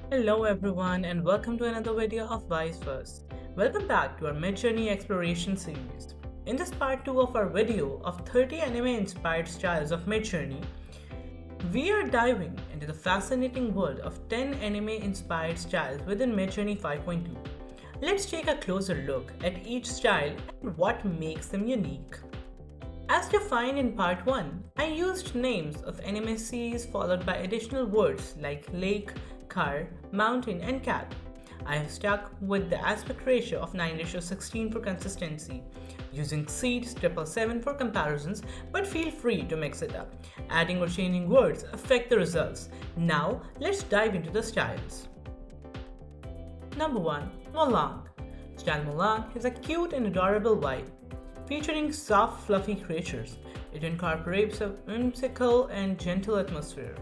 Hello everyone and welcome to another video of Vice First. Welcome back to our Midjourney exploration series. In this part 2 of our video of 30 anime inspired styles of Midjourney, we are diving into the fascinating world of 10 anime inspired styles within Midjourney 5.2. Let's take a closer look at each style and what makes them unique. As defined in part 1, I used names of anime series followed by additional words like lake, car, mountain, and cat. I have stuck with the aspect ratio of 9:16 for consistency, using seeds 777 for comparisons, but feel free to mix it up. Adding or changing words affect the results. Now, let's dive into the styles. Number 1. Molang. Style Molang is a cute and adorable vibe, featuring soft, fluffy creatures. It incorporates a whimsical and gentle atmosphere.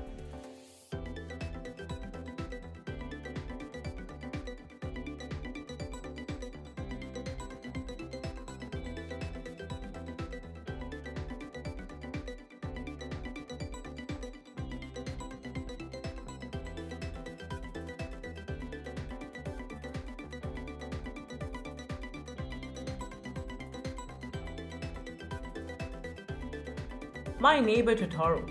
My Neighbor Totoro.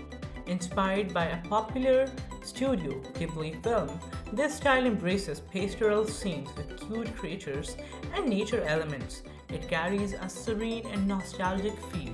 Inspired by a popular Studio Ghibli film, this style embraces pastoral scenes with cute creatures and nature elements. It carries a serene and nostalgic feel.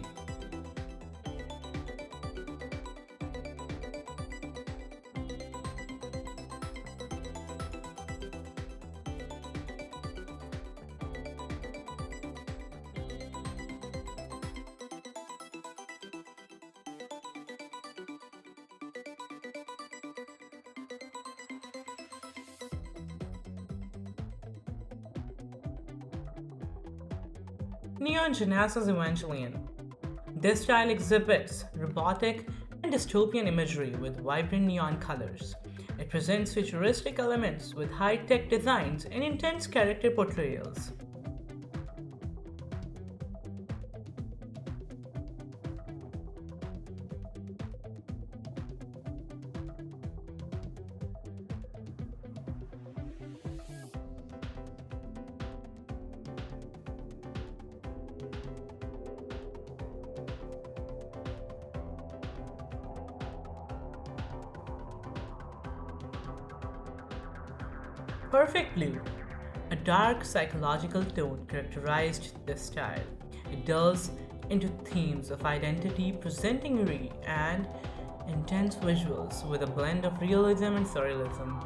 Neon Genesis Evangelion. This style exhibits robotic and dystopian imagery with vibrant neon colors. It presents futuristic elements with high-tech designs and intense character portrayals. Perfect Blue. A dark psychological tone characterized this style. It delves into themes of identity, presenting eerie and intense visuals with a blend of realism and surrealism.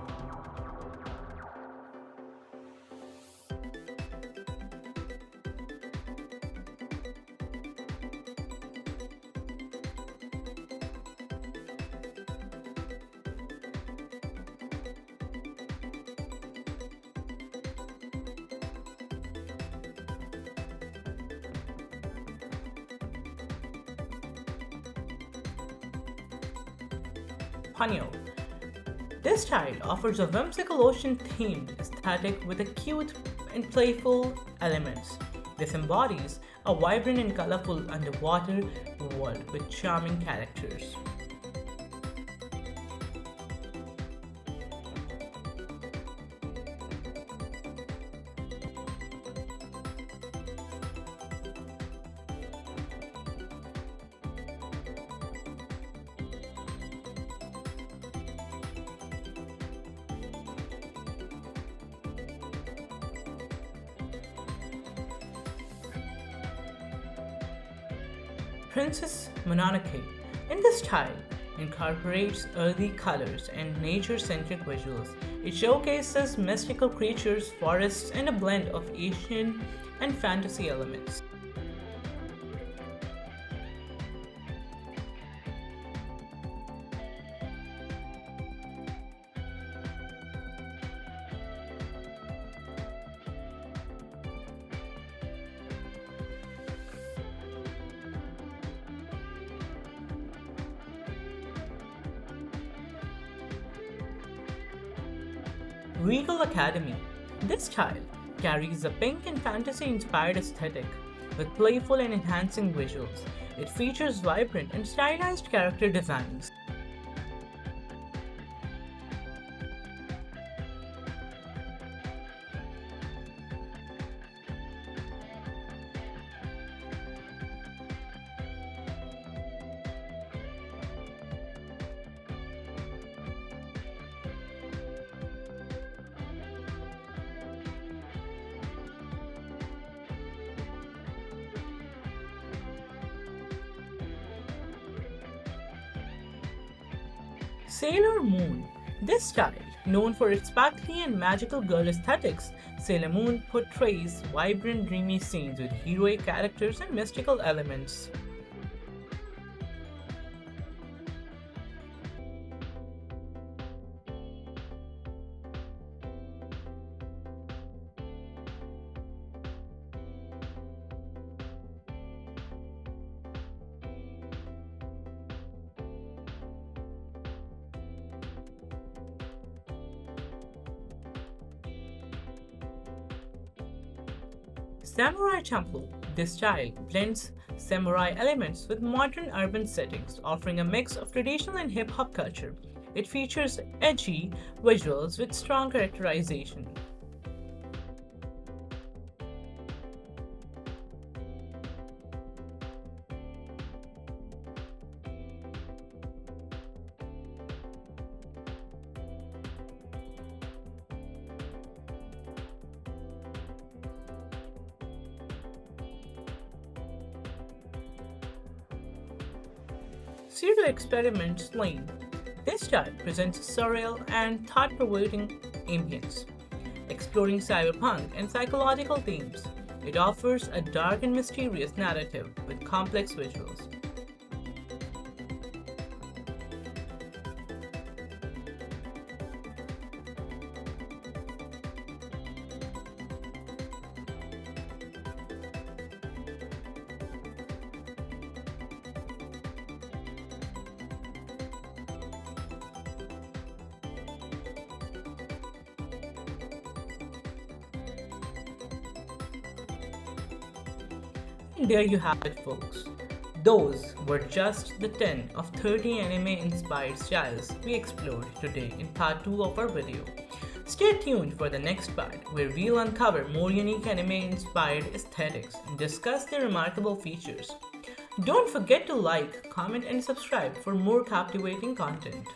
Ponyo. This style offers a whimsical ocean-themed aesthetic with a cute and playful elements. This embodies a vibrant and colorful underwater world with charming characters. Princess Mononoke, in this style, incorporates earthy colors and nature-centric visuals. It showcases mystical creatures, forests, and a blend of Asian and fantasy elements. Regal Academy. This style carries a pink and fantasy inspired aesthetic with playful and enhancing visuals. It features vibrant and stylized character designs. Sailor Moon. This style, known for its sparkly and magical girl aesthetics, Sailor Moon portrays vibrant, dreamy scenes with heroic characters and mystical elements. Samurai Champloo. This style blends samurai elements with modern urban settings, offering a mix of traditional and hip hop culture. It features edgy visuals with strong characterization. Serial Experiments Lane. This style presents a surreal and thought-provoking ambience, exploring cyberpunk and psychological themes. It offers a dark and mysterious narrative with complex visuals. And there you have it, folks. Those were just the 10 of 30 anime inspired styles we explored today in part 2 of our video. Stay tuned for the next part where we'll uncover more unique anime inspired aesthetics and discuss their remarkable features. Don't forget to like, comment, and subscribe for more captivating content.